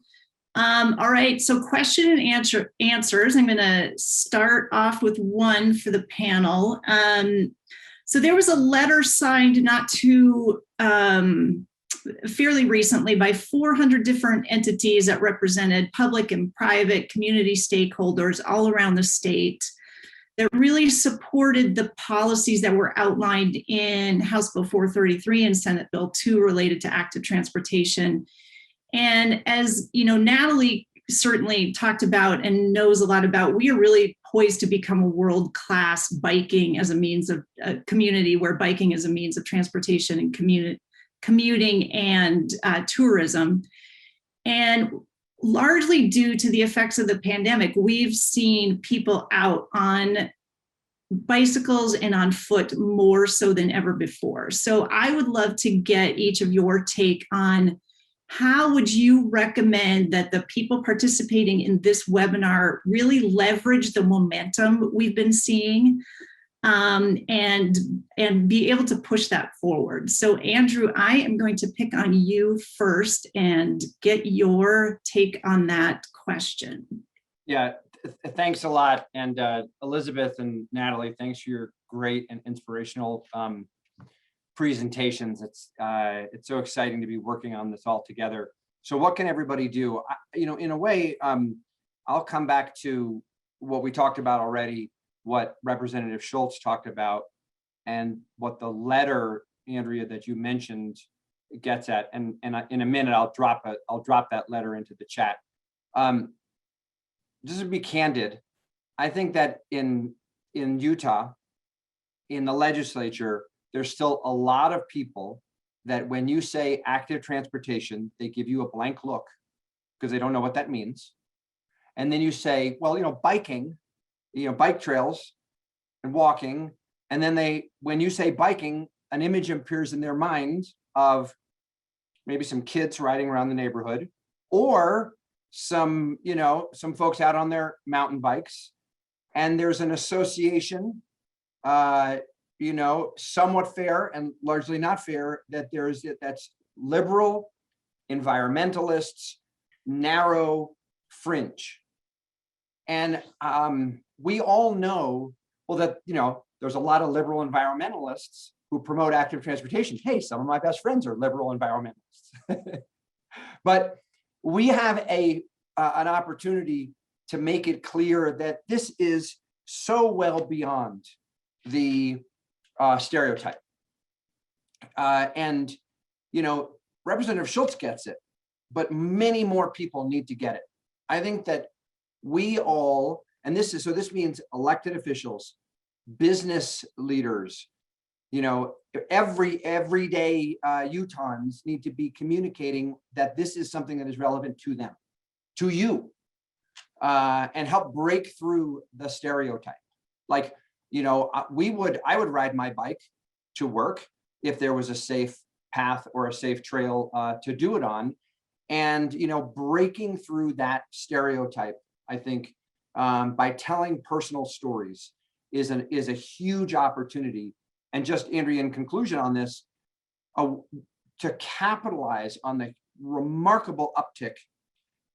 All right, so question and answers. I'm going to start off with one for the panel. So there was a letter signed not too fairly recently by 400 different entities that represented public and private community stakeholders all around the state that really supported the policies that were outlined in House Bill 433 and Senate Bill 2 related to active transportation. And as you know, Natalie certainly talked about and knows a lot about, we are really poised to become a world-class biking as a means of a community where biking is a means of transportation and commuting and tourism. And largely due to the effects of the pandemic, we've seen people out on bicycles and on foot more so than ever before. So I would love to get each of your take on how would you recommend that the people participating in this webinar really leverage the momentum we've been seeing and be able to push that forward? So Andrew, I am going to pick on you first and get your take on that question. Yeah, thanks a lot. And Elizabeth and Natalie, thanks for your great and inspirational presentations. It's so exciting to be working on this all together. So what can everybody do? In a way, I'll come back to what we talked about already, what Representative Schultz talked about, and what the letter, Andrea, that you mentioned gets at. And in a minute, I'll drop that letter into the chat. Just to be candid, I think that in Utah, in the legislature, there's still a lot of people that when you say active transportation, they give you a blank look because they don't know what that means. And then you say, well, biking, bike trails and walking. And then when you say biking, an image appears in their mind of maybe some kids riding around the neighborhood, or some folks out on their mountain bikes. And there's an association, somewhat fair and largely not fair, that's liberal, environmentalists, narrow, fringe. And we all know, that, there's a lot of liberal environmentalists who promote active transportation. Hey, some of my best friends are liberal environmentalists. But we have an opportunity to make it clear that this is so well beyond the stereotype. And Representative Schultz gets it, but many more people need to get it. I think that we all, and this means elected officials, business leaders, everyday Utahns need to be communicating that this is something that is relevant to them, to you, and help break through the stereotype. Like, I would ride my bike to work if there was a safe path or a safe trail to do it on. And, breaking through that stereotype, I think, by telling personal stories is a huge opportunity. And just, Andrea, in conclusion on this, to capitalize on the remarkable uptick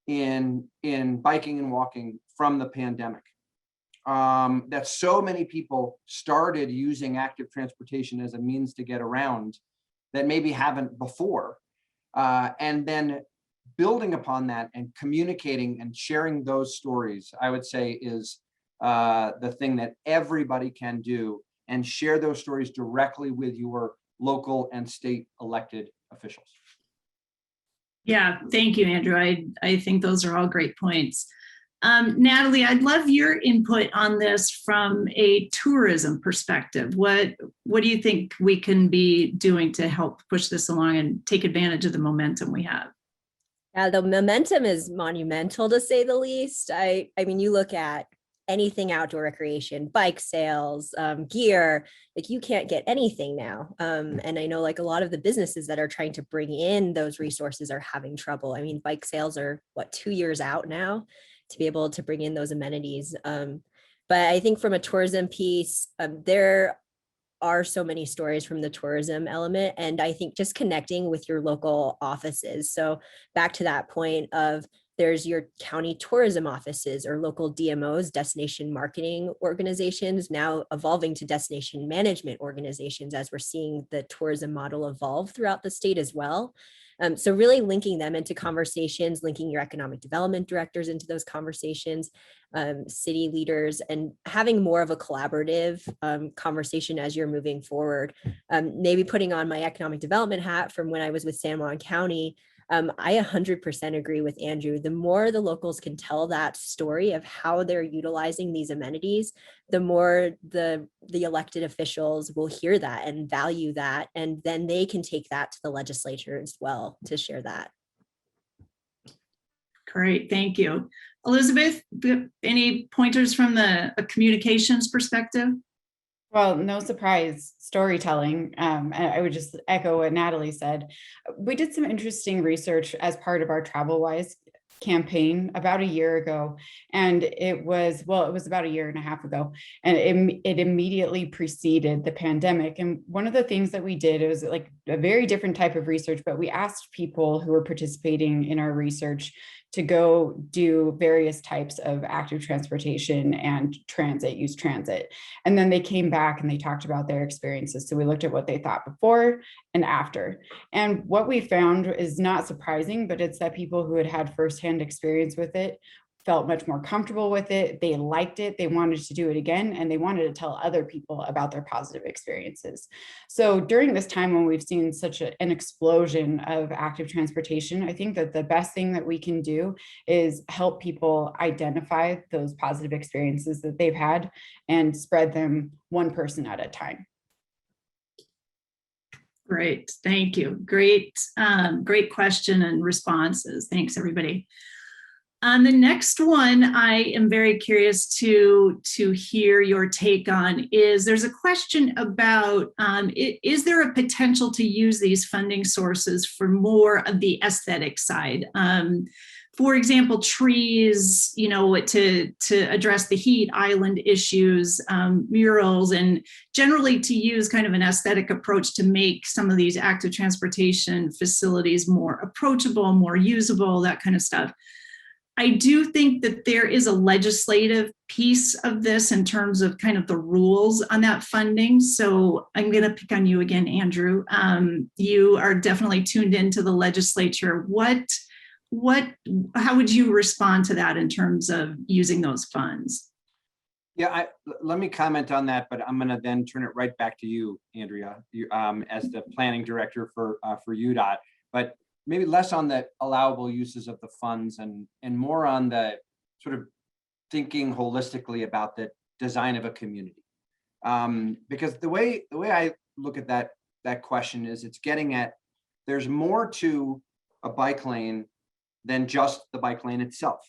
in biking and walking from the pandemic. That so many people started using active transportation as a means to get around that maybe haven't before. And then building upon that and communicating and sharing those stories, I would say, is the thing that everybody can do, and share those stories directly with your local and state elected officials. Yeah, thank you, Andrew. I think those are all great points. Natalie, I'd love your input on this from a tourism perspective. What do you think we can be doing to help push this along and take advantage of the momentum we have? Yeah, the momentum is monumental, to say the least. I mean, you look at anything outdoor recreation, bike sales, gear, like you can't get anything now. And I know like a lot of the businesses that are trying to bring in those resources are having trouble. I mean, bike sales are 2 years out now to be able to bring in those amenities. But I think from a tourism piece, there are so many stories from the tourism element. And I think just connecting with your local offices. So back to that point of, there's your county tourism offices or local DMOs, destination marketing organizations, now evolving to destination management organizations as we're seeing the tourism model evolve throughout the state as well. So really linking them into conversations, linking your economic development directors into those conversations, city leaders, and having more of a collaborative conversation as you're moving forward. Maybe putting on my economic development hat from when I was with San Juan County, I 100% agree with Andrew. The more the locals can tell that story of how they're utilizing these amenities, the more the elected officials will hear that and value that, and then they can take that to the legislature as well to share that. Great, thank you. Elizabeth, any pointers from a communications perspective? Well, no surprise, storytelling. And I would just echo what Natalie said. We did some interesting research as part of our TravelWise campaign about a year ago. And it was about a year and a half ago. And it immediately preceded the pandemic. And one of the things that we did, it was like a very different type of research, but we asked people who were participating in our research to go do various types of active transportation and use transit. And then they came back and they talked about their experiences. So we looked at what they thought before and after. And what we found is not surprising, but it's that people who had had firsthand experience with it felt much more comfortable with it. They liked it. They wanted to do it again, and they wanted to tell other people about their positive experiences. So during this time when we've seen such an explosion of active transportation, I think that the best thing that we can do is help people identify those positive experiences that they've had and spread them one person at a time. Great, thank you. Great question and responses. Thanks, everybody. On the next one, I am very curious to hear your take on is there's a question about, is there a potential to use these funding sources for more of the aesthetic side? For example, trees, to address the heat island issues, murals, and generally to use kind of an aesthetic approach to make some of these active transportation facilities more approachable, more usable, that kind of stuff. I do think that there is a legislative piece of this in terms of kind of the rules on that funding. So I'm going to pick on you again, Andrew. You are definitely tuned into the legislature. How would you respond to that in terms of using those funds? Yeah, let me comment on that, but I'm going to then turn it right back to you, Andrea, as the planning director for Udot. But maybe less on the allowable uses of the funds and more on the sort of thinking holistically about the design of a community. Because the way I look at that question is it's getting at, there's more to a bike lane than just the bike lane itself.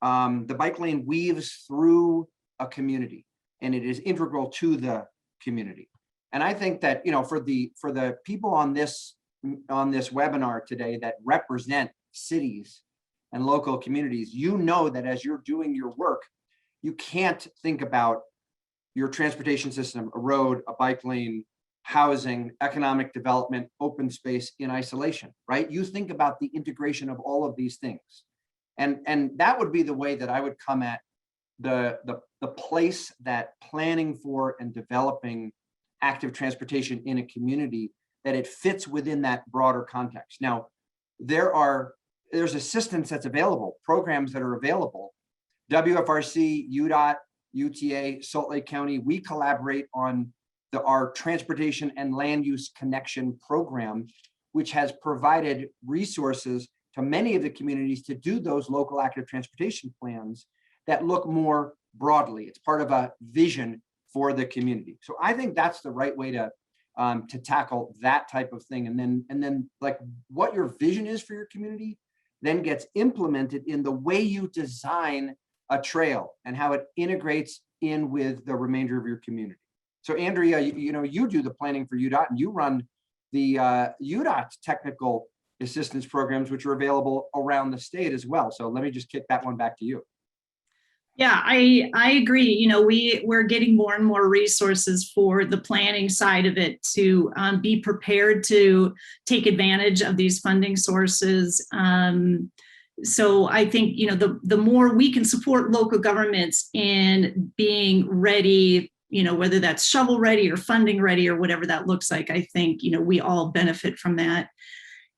The bike lane weaves through a community and it is integral to the community. And I think that, for the people on this webinar today that represent cities and local communities, that as you're doing your work, you can't think about your transportation system, a road, a bike lane, housing, economic development, open space in isolation, right? You think about the integration of all of these things. And that would be the way that I would come at the place that planning for and developing active transportation in a community, that it fits within that broader context. Now, there's assistance that's available, programs that are available. WFRC, UDOT, UTA, Salt Lake County, we collaborate on our Transportation and Land Use Connection program, which has provided resources to many of the communities to do those local active transportation plans that look more broadly. It's part of a vision for the community. So I think that's the right way to tackle that type of thing. And then like what your vision is for your community then gets implemented in the way you design a trail and how it integrates in with the remainder of your community. So Andrea, you do the planning for UDOT and you run the UDOT technical assistance programs, which are available around the state as well. So let me just kick that one back to you. Yeah, I agree. We're getting more and more resources for the planning side of it to be prepared to take advantage of these funding sources. So I think, the more we can support local governments in being ready, whether that's shovel ready or funding ready or whatever that looks like, I think, we all benefit from that.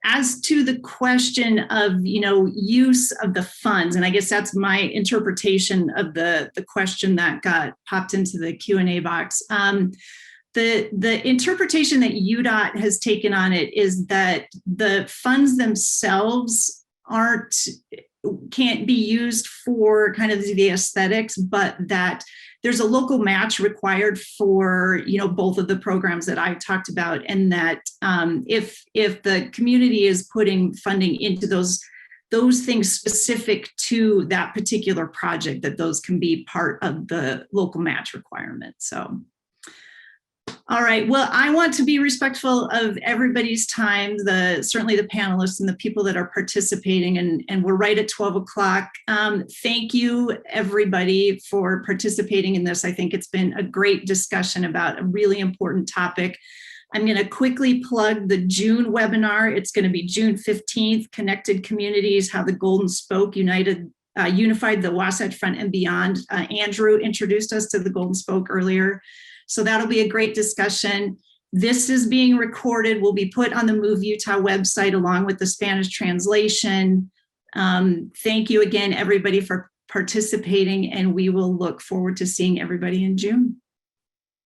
As to the question of, use of the funds, and I guess that's my interpretation of the question that got popped into the Q&A box. The interpretation that UDOT has taken on it is that the funds themselves can't be used for kind of the aesthetics, but that there's a local match required for, both of the programs that I talked about, and that if the community is putting funding into those things specific to that particular project, that those can be part of the local match requirement. So All right. Well, I want to be respectful of everybody's time, certainly the panelists and the people that are participating, and we're right at 12 o'clock. Thank you, everybody, for participating in this. I think it's been a great discussion about a really important topic. I'm going to quickly plug the June webinar. It's going to be June 15th, Connected Communities, How the Golden Spoke Unified the Wasatch Front and Beyond. Andrew introduced us to the Golden Spoke earlier. So that'll be a great discussion. This is being recorded, will be put on the Move Utah website along with the Spanish translation. Thank you again, everybody, for participating, and we will look forward to seeing everybody in June.